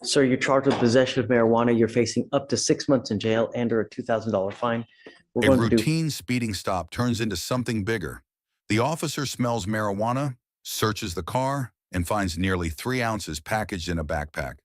Sir, you're charged with possession of marijuana. You're facing up to 6 months in jail and or a $2,000 fine. We're A going to do routine speeding stop turns into something bigger. The officer smells marijuana, searches the car, and finds nearly 3 ounces packaged in a backpack.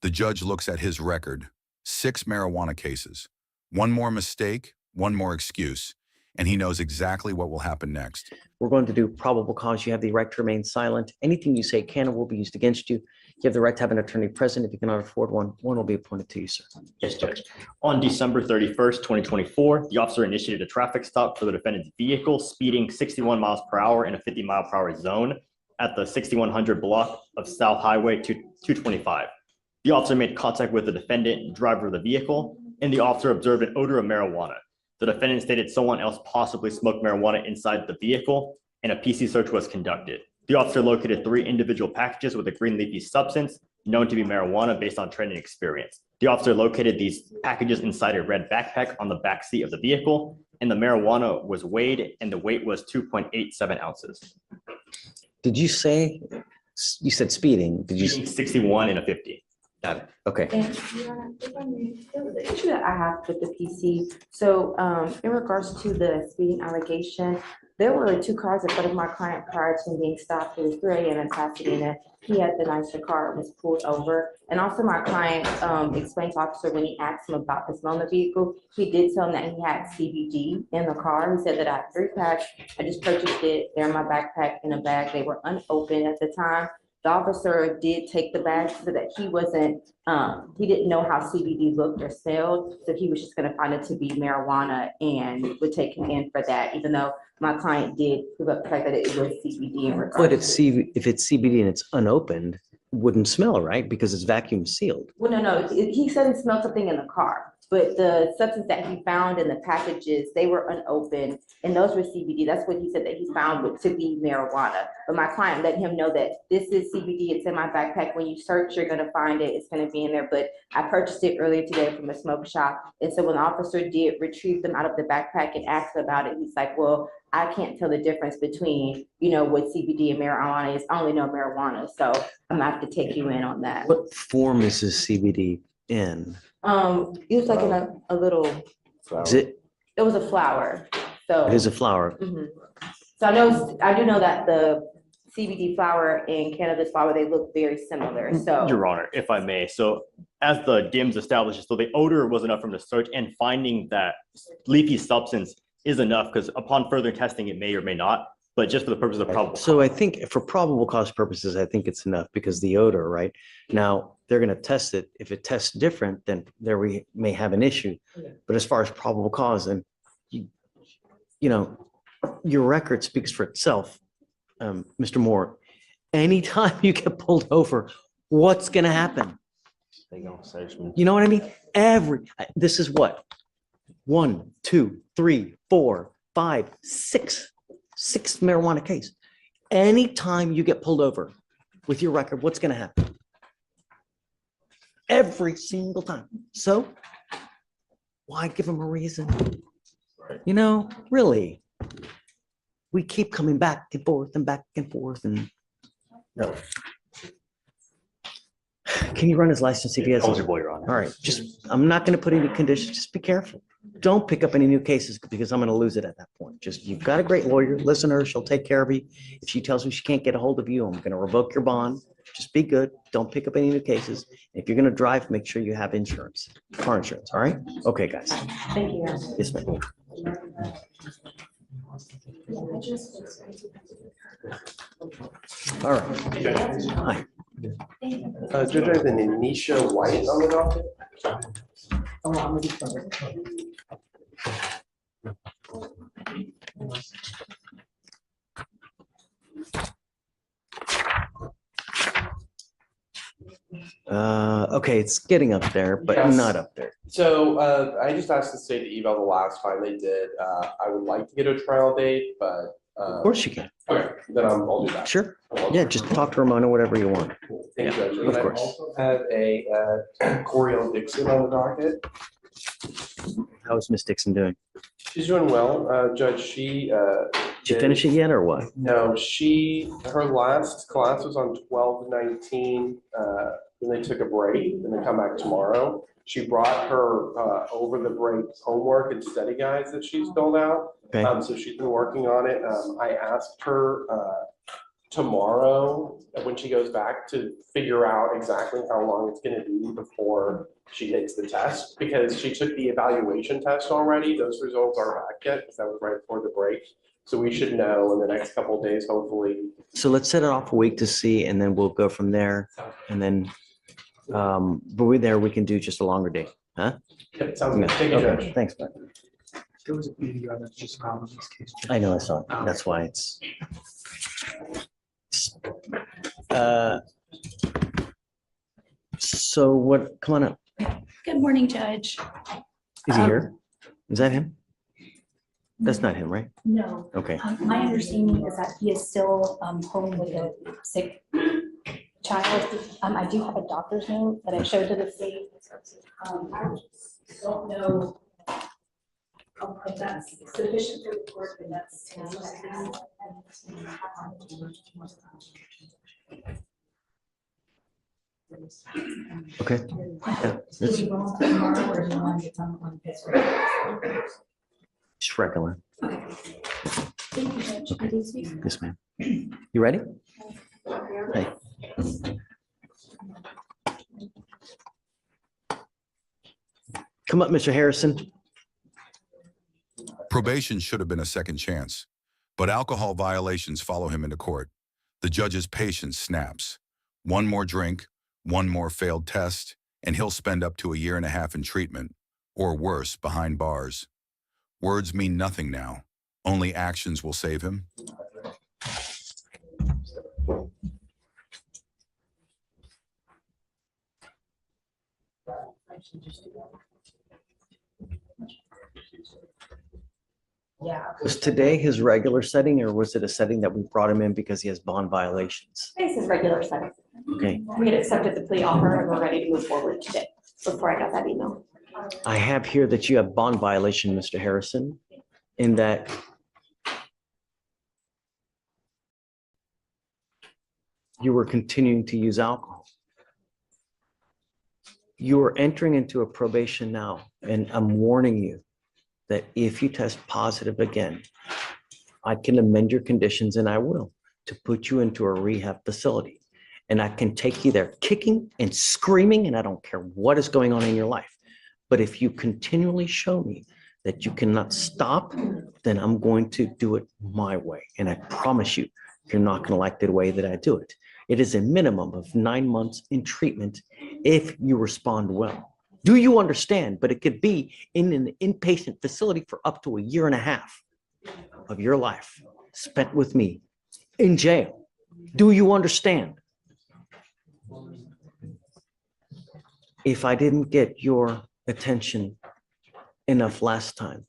The judge looks at his record: 6 marijuana cases. One more mistake, one more excuse, and he knows exactly what will happen next. We're going to do probable cause. You have the right to remain silent. Anything you say can or will be used against you. You have the right to have an attorney present. If you cannot afford one, one will be appointed to you, sir. Yes, Judge. On December 31st, 2024, the officer initiated a traffic stop for the defendant's vehicle speeding 61 miles per hour in a 50-mile-per-hour zone at the 6100 block of South Highway 225. The officer made contact with the defendant, driver of the vehicle, and the officer observed an odor of marijuana. The defendant stated someone else possibly smoked marijuana inside the vehicle, and a PC search was conducted. The officer located 3 individual packages with a green leafy substance known to be marijuana based on training experience. The officer located these packages inside a red backpack on the back seat of the vehicle, and the marijuana was weighed, and the weight was 2.87 ounces. Did you say, you said speeding? Did you? 61 and a 50. Got it. Okay. And the issue that I have with the PC, so in regards to the speeding allegation, there were 2 cars in front of my client prior to him being stopped. It was 3 a.m. in Pasadena. He had the nicer car and was pulled over. And also my client explained to officer when he asked him about the smell in the vehicle, he did tell him that he had CBD in the car. He said that I had 3 packs. I just purchased it. They're in my backpack in a bag. They were unopened at the time. The officer did take the bag so that he wasn't, he didn't know how CBD looked or smelled. So he was just gonna find it to be marijuana and would take him in for that, even though my client did prove up the fact that it was CBD in regards. But if it's CBD and it's unopened, it wouldn't smell, right? Because it's vacuum sealed. Well, no, he said he smelled something in the car, but the substance that he found in the packages, they were unopened, and those were CBD. That's what he said that he found to be marijuana. But my client let him know that this is CBD. It's in my backpack. When you search, you're gonna find it. It's gonna be in there. But I purchased it earlier today from a smoke shop, and so when the officer did retrieve them out of the backpack and asked about it, he's like, "Well, I can't tell the difference between, you know, what CBD and marijuana is. I only know marijuana, so I'm gonna have to take you in on that." What form is this CBD in? It was like in a little, Is it? it was a flower, so. It is a flower. Mhm. So I do know that the CBD flower and cannabis flower, they look very similar, so. Your Honor, if I may. So as the DIMS establishes, so the odor was enough from the search, and finding that leafy substance is enough because upon further testing, it may or may not, but just for the purpose of probable. So I think for probable cause purposes, I think it's enough because the odor, right? Now, they're going to test it. If it tests different, then there we may have an issue. But as far as probable cause, and you know, your record speaks for itself, Mr. Moore. Anytime you get pulled over, what's going to happen? They gonna search me. You know what I mean? This is what? 1, 2, 3, 4, 5, 6 marijuana case. Anytime you get pulled over with your record, what's going to happen? Every single time. So why give them a reason? You know, really, we keep coming back and forth and back and forth and no. Can you run his license if he has? Eligible, Your Honor. All right, I'm not going to put any conditions. Just be careful. Don't pick up any new cases because I'm going to lose it at that point. You've got a great lawyer. Listen to her. She'll take care of you. If she tells me she can't get a hold of you, I'm going to revoke your bond. Just be good. Don't pick up any new cases. If you're going to drive, make sure you have insurance, car insurance. All right? Okay, guys. Thank you. Yes, ma'am. All right. Hi. Judge, I have an Anisha White on the docket. Okay, it's getting up there, but Yes. not up there. So I just asked the state to eval the last time they did. I would like to get a trial date, but. Of course you can. Okay, then I'll do that. Sure. Yeah, just talk to Ramona, whatever you want. Thank you, Yeah, Judge. of And I course. also have a Coriel Dixon on the docket. How is Miss Dixon doing? She's doing well, Judge. She Did you finish it yet or what? No, her last class was on 12/19. Then they took a break, then they come back tomorrow. She brought her over the break homework and study guides that she's filled out. Okay. So she's been working on it. I asked her tomorrow when she goes back to figure out exactly how long it's going to be before she takes the test, because she took the evaluation test already. Those results aren't back yet because that was right before the break. So we should know in the next couple of days, hopefully. So let's set it off a week to see, and then we'll go from there. And then, but we can do just a longer day, huh? Yeah, sounds good. Thank you, Okay, Judge. thanks, bud. There was a video that's just found in this case. I know, I saw it. That's why it's. So what, come on up. Good morning, Judge. Is he here? Is that him? That's not him, right? No, Okay. my understanding is that he is still home with a sick child. I do have a doctor's note that I showed to the state. I don't know if that's sufficient for the court, but that's. Okay. Yeah, it's just regular. Thank you, Judge. I do speak. Yes, ma'am. You ready? Hey. Come up, Mr. Harrison. Probation should have been a second chance, but alcohol violations follow him into court. The judge's patience snaps. One more drink, one more failed test, and he'll spend up to 1.5 years in treatment, or worse, behind bars. Words mean nothing now. Only actions will save him. Was today his regular setting, or was it a setting that we brought him in because he has bond violations? This is regular setting. Okay, We had accepted the plea offer and we're ready to move forward today, before I got that email. I have here that you have bond violation, Mr. Harrison, in that you were continuing to use alcohol. You are entering into a probation now, and I'm warning you that if you test positive again, I can amend your conditions, and I will, to put you into a rehab facility. And I can take you there kicking and screaming, and I don't care what is going on in your life. But if you continually show me that you cannot stop, then I'm going to do it my way. And I promise you, you're not going to like the way that I do it. It is a minimum of 9 months in treatment if you respond well. Do you understand? But it could be in an inpatient facility for up to 1.5 years of your life spent with me in jail. Do you understand? If I didn't get your attention enough last time,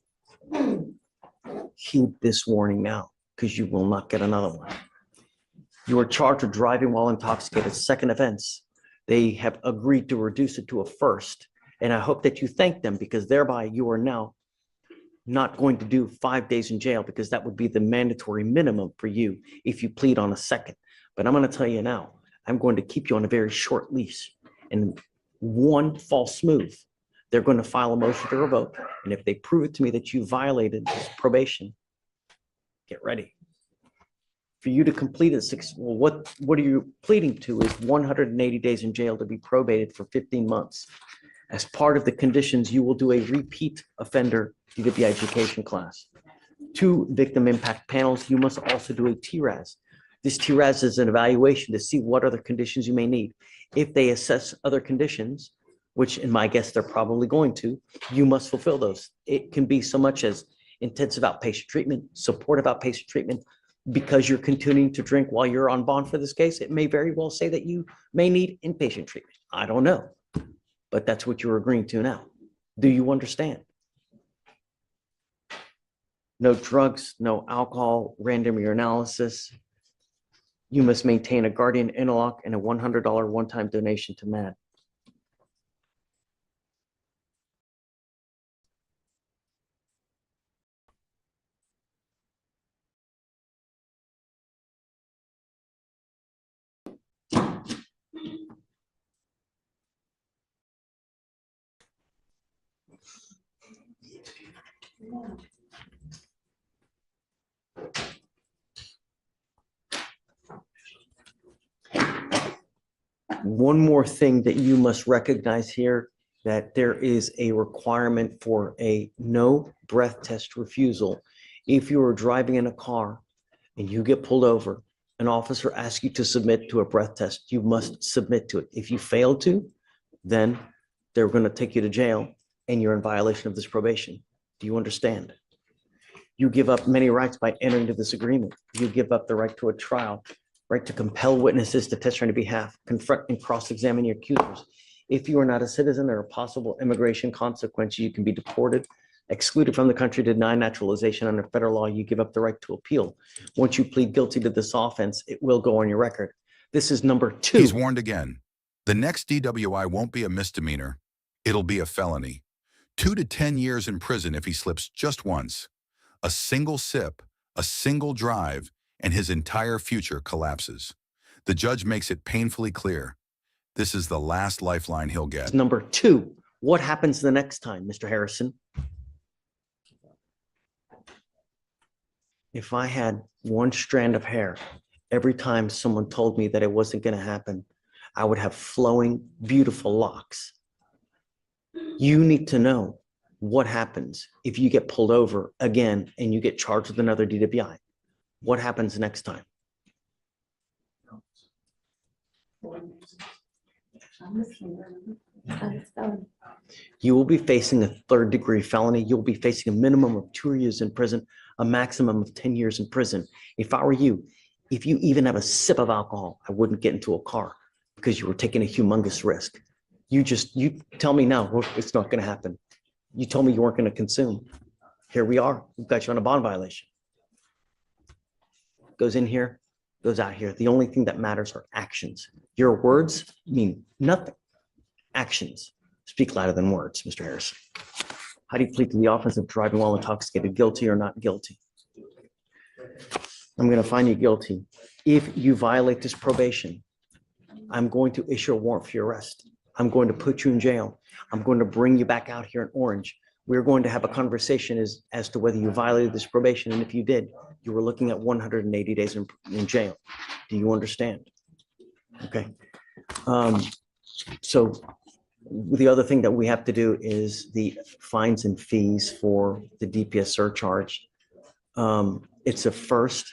heed this warning now, because you will not get another one. You are charged with driving while intoxicated, second offense. They have agreed to reduce it to a first. And I hope that you thank them, because thereby you are now not going to do 5 days in jail, because that would be the mandatory minimum for you if you plead on a second. But I'm going to tell you now, I'm going to keep you on a very short leash. And one false move, they're going to file a motion to revoke. And if they prove it to me that you violated this probation, get ready. For you to complete it, what are you pleading to is 180 days in jail to be probated for 15 months. As part of the conditions, you will do a repeat offender DWI education class. 2 victim impact panels. You must also do a TRAS. This TRAS is an evaluation to see what other conditions you may need. If they assess other conditions, which in my guess they're probably going to, you must fulfill those. It can be so much as intensive outpatient treatment, supportive outpatient treatment. Because you're continuing to drink while you're on bond for this case, it may very well say that you may need inpatient treatment. I don't know, but that's what you're agreeing to now. Do you understand? No drugs, no alcohol, random urinalysis. You must maintain a guardian interlock and a $100 one-time donation to MAD. One more thing that you must recognize here, that there is a requirement for a no breath test refusal. If you are driving in a car and you get pulled over, an officer asks you to submit to a breath test, you must submit to it. If you fail to, then they're going to take you to jail and you're in violation of this probation. Do you understand? You give up many rights by entering into this agreement. You give up the right to a trial, right to compel witnesses to testify on your behalf, confront and cross-examine your accusers. If you are not a citizen, there are possible immigration consequences. You can be deported, excluded from the country, denied naturalization under federal law. You give up the right to appeal. Once you plead guilty to this offense, it will go on your record. This is number 2. He's warned again. The next DWI won't be a misdemeanor. It'll be a felony. 2 to 10 years in prison if he slips just once. A single sip, a single drive, and his entire future collapses. The judge makes it painfully clear. This is the last lifeline he'll get. Number 2, what happens the next time, Mr. Harrison? If I had one strand of hair, every time someone told me that it wasn't going to happen, I would have flowing, beautiful locks. You need to know what happens if you get pulled over again and you get charged with another DWI. What happens next time? You will be facing a 3rd-degree felony. You'll be facing a minimum of 2 years in prison, a maximum of 10 years in prison. If I were you, if you even have a sip of alcohol, I wouldn't get into a car because you were taking a humongous risk. You tell me now, well, it's not going to happen. You told me you weren't going to consume. Here we are. We've got you on a bond violation. Goes in here, goes out here. The only thing that matters are actions. Your words mean nothing. Actions speak louder than words, Mr. Harrison. How do you plead to the offense of driving while intoxicated, guilty or not guilty? I'm going to find you guilty. If you violate this probation, I'm going to issue a warrant for your arrest. I'm going to put you in jail. I'm going to bring you back out here in Orange. We're going to have a conversation as to whether you violated this probation. And if you did, you were looking at 180 days in jail. Do you understand? Okay. So the other thing that we have to do is the fines and fees for the DPS surcharge. It's a first.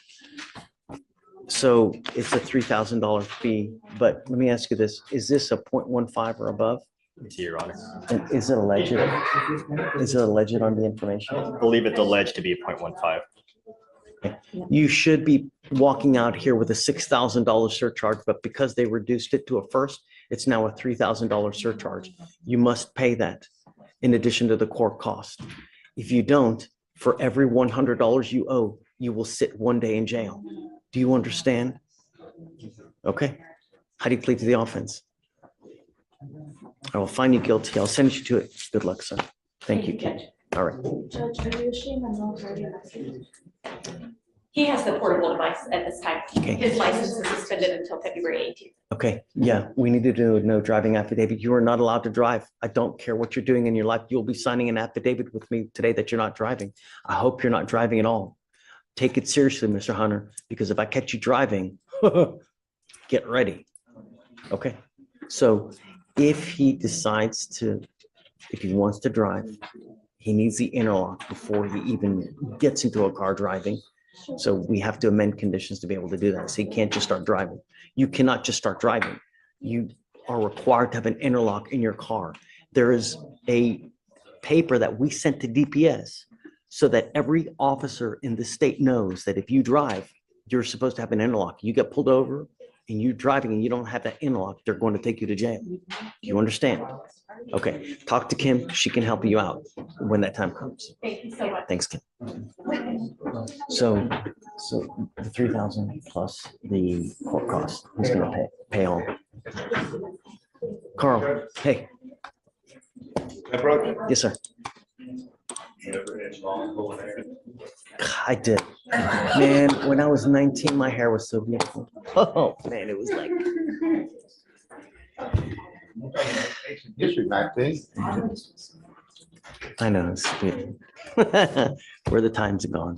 So it's a $3,000 fee, but let me ask you this. Is this a 0.15 or above? To Your Honor. And is it alleged? Is it alleged on the information? I believe it's alleged to be 0.15. You should be walking out here with a $6,000 surcharge, but because they reduced it to a first, it's now a $3,000 surcharge. You must pay that in addition to the court cost. If you don't, for every $100 you owe, you will sit 1 day in jail. Do you understand? Okay. How do you plead to the offense? I will find you guilty. I'll send you to it. Good luck, sir. Thank you, Judge. All right. Judge, are you issuing a no voting license? He has the portable device at this time. Okay. His license is suspended until February 18th. Okay. Yeah, we need to do a no driving affidavit. You are not allowed to drive. I don't care what you're doing in your life. You'll be signing an affidavit with me today that you're not driving. I hope you're not driving at all. Take it seriously, Mr. Hunter, because if I catch you driving, get ready. Okay. So if he decides to, if he wants to drive, he needs the interlock before he even gets into a car driving. So we have to amend conditions to be able to do that. So he can't just start driving. You cannot just start driving. You are required to have an interlock in your car. There is a paper that we sent to DPS so that every officer in the state knows that if you drive, you're supposed to have an interlock. You get pulled over and you're driving and you don't have that interlock, they're going to take you to jail. Do you understand? Okay, talk to Kim. She can help you out when that time comes. Thank you so much. Thanks, Kim. So the 3,000 plus the court cost, who's gonna pay all? Carl, hey. Yes, sir. I did. Man, when I was 19, my hair was so beautiful. Oh, man, it was like. History back then. I know, it's good. Where the times are gone.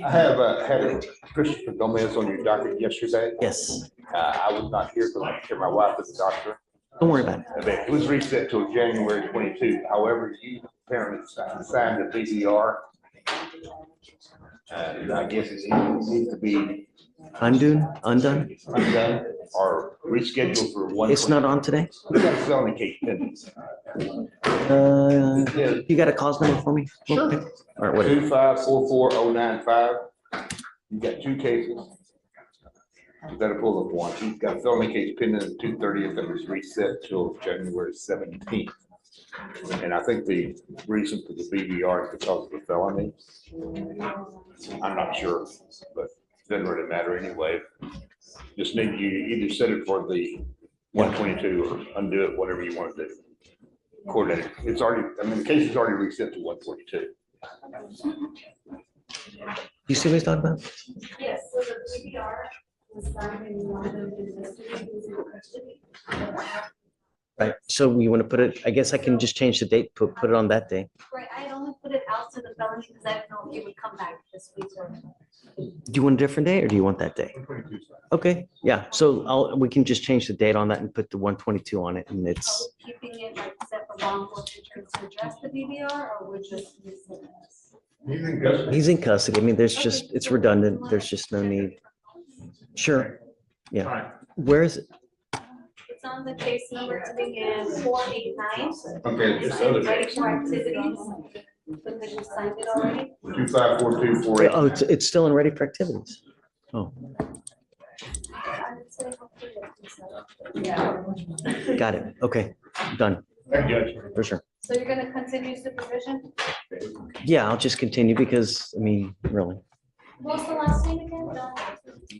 I have had Christopher Gomez on your docket yesterday. Yes, I was not here because I took my wife to the doctor. don't worry about it. But it was reset till January 22. However, you apparently signed the BDR. And I guess it needs to be Undone. undone or rescheduled for one. It's not on today? We got a felony case pending. You got a cause number for me? Sure. Okay. All right, what is it? 2544095. You got two cases. You better pull up one. He's got a felony case pending at 2/30 that was reset till January 17th. And I think the reason for the BDR is because of the felony. I'm not sure, but it doesn't really matter anyway. Just need you either set it for the 122 or undo it, whatever you want to do. Coordinate. It's already, I mean, the case is already reset to 142. You see what he's talking about? Yes, so the PBR was signed in one of the custody. Right, so you want to put it, I guess I can just change the date, put it on that day. Right, I had only put it out to the felony because I didn't know if it would come back this week or. Do you want a different day or do you want that day? Okay, yeah, so we can just change the date on that and put the 122 on it and Are it's, we keeping it like set for law enforcement to address the BBR or we're just missing this? he's in custody. I mean, there's just, it's redundant. There's just no need. Sure, yeah. Where is it? It's on the case number to begin 489. Okay, this other Ready case. for activities. Because you signed it already. 25424. Oh, it's still in ready for activities. Oh, I would say hopefully it's- got it. Okay, done, Thank you, Judge. for sure. So you're gonna continue supervision? Yeah, I'll just continue because, I mean, really. What's the last name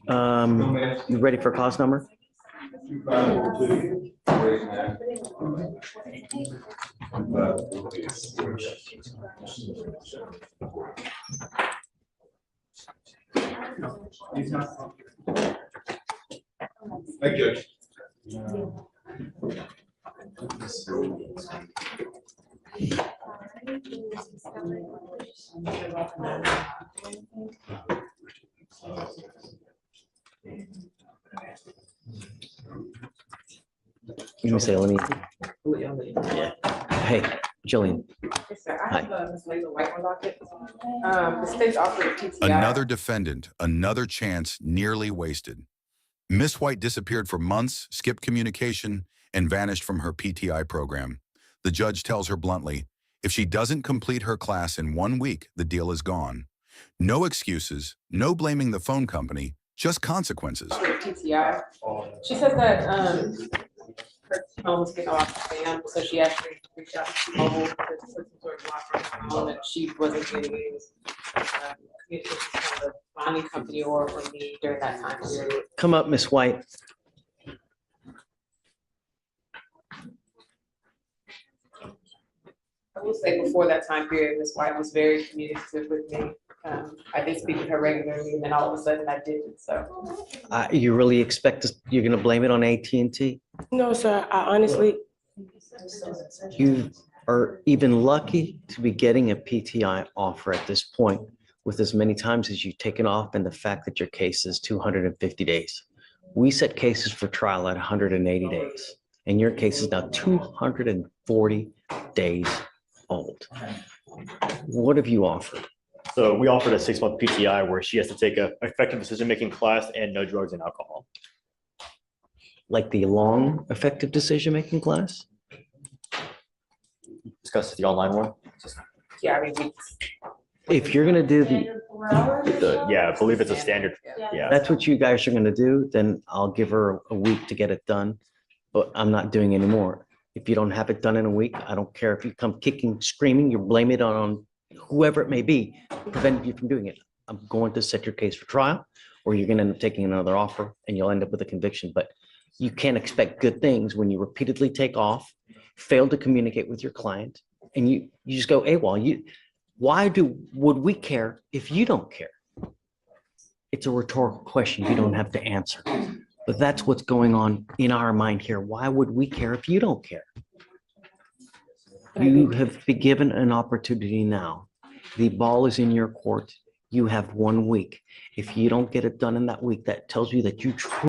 again? You ready for cause number? 25424. Thank you, Judge. Let me say, let me, yeah. Hey, Jillian, Yes, sir. I Hi. have Ms. Layla White on docket. The state's offered a PTI. Another defendant, another chance nearly wasted. Miss White disappeared for months, skipped communication, and vanished from her PTI program. The judge tells her bluntly, if she doesn't complete her class in 1 week, the deal is gone. No excuses, no blaming the phone company, just consequences. For the PTI. She says that, her phone was getting off the spam, so she actually reached out to T-Mobile to put some sort of lock on her phone, and she wasn't getting any communications from the bonding company or from me during that time period. come up, Miss White. I will say before that time period, Ms. White was very communicative with me. I did speak with her regularly, and then all of a sudden I didn't, so. You really expect us, you're gonna blame it on AT&T? No, sir, I honestly. You are even lucky to be getting a PTI offer at this point with as many times as you've taken off and the fact that your case is 250 days. We set cases for trial at 180 days, and your case is now 240 days old. What have you offered? So we offered a 6-month PTI where she has to take a effective decision-making class and no drugs and alcohol. Like the long effective decision-making class? Discuss the online one. Yeah, I mean, we. If you're gonna do Yeah, I believe it's a standard. Yeah. that's what you guys are gonna do, then I'll give her a week to get it done. But I'm not doing any more. If you don't have it done in a week, I don't care if you come kicking, screaming, you blame it on whoever it may be, prevent you from doing it. I'm going to set your case for trial, or you're gonna end up taking another offer and you'll end up with a conviction. But you can't expect good things when you repeatedly take off, fail to communicate with your client, and you just go AWOL. Would we care if you don't care? It's a rhetorical question you don't have to answer. But that's what's going on in our mind here. Why would we care if you don't care? You have been given an opportunity now. The ball is in your court. You have 1 week. If you don't get it done in that week, that tells you that you truly